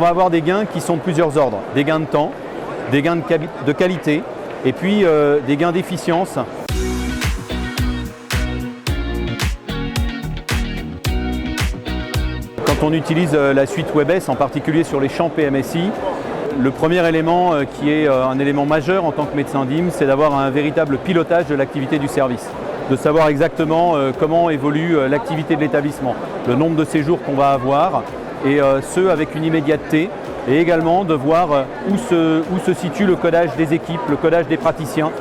va avoir des gains qui sont de plusieurs ordres. Des gains de temps, des gains de qualité et puis des gains d'efficience. Quand on utilise la suite WebS, en particulier sur les champs PMSI, le premier élément qui est un élément majeur en tant que médecin DIM, c'est d'avoir un véritable pilotage de l'activité du service, de savoir exactement comment évolue l'activité de l'établissement, le nombre de séjours qu'on va avoir et ce avec une immédiateté, et également de voir où se situe le codage des équipes, le codage des praticiens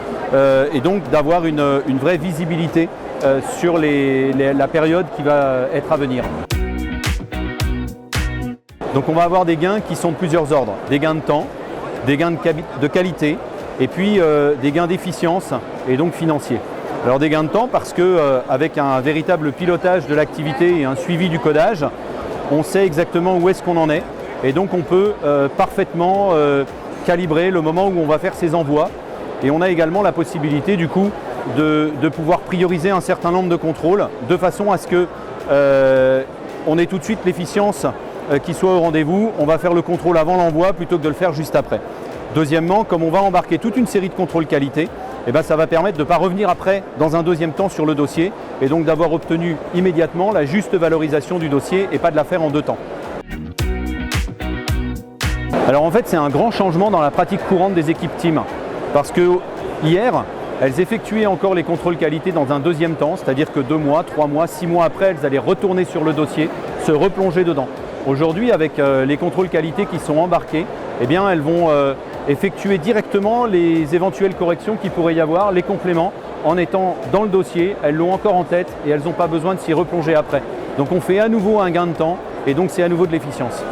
et donc d'avoir une vraie visibilité sur la période qui va être à venir. Donc on va avoir des gains qui sont de plusieurs ordres, des gains de temps, des gains de qualité et puis des gains d'efficience et donc financiers. Alors des gains de temps parce qu'avec un véritable pilotage de l'activité et un suivi du codage, on sait exactement où est-ce qu'on en est et donc on peut parfaitement calibrer le moment où on va faire ses envois et on a également la possibilité du coup de pouvoir prioriser un certain nombre de contrôles de façon à ce que on ait tout de suite l'efficience qui soit au rendez-vous. On va faire le contrôle avant l'envoi plutôt que de le faire juste après. Deuxièmement, comme on va embarquer toute une série de contrôles qualité, ça va permettre de ne pas revenir après dans un deuxième temps sur le dossier et donc d'avoir obtenu immédiatement la juste valorisation du dossier et pas de la faire en deux temps. Alors en fait, c'est un grand changement dans la pratique courante des équipes team parce que hier, elles effectuaient encore les contrôles qualité dans un deuxième temps, c'est-à-dire que 2 mois, 3 mois, 6 mois après, elles allaient retourner sur le dossier, se replonger dedans. Aujourd'hui, avec les contrôles qualité qui sont embarqués, elles vont effectuer directement les éventuelles corrections qu'il pourrait y avoir, les compléments, en étant dans le dossier, elles l'ont encore en tête et elles n'ont pas besoin de s'y replonger après. Donc on fait à nouveau un gain de temps et donc c'est à nouveau de l'efficience.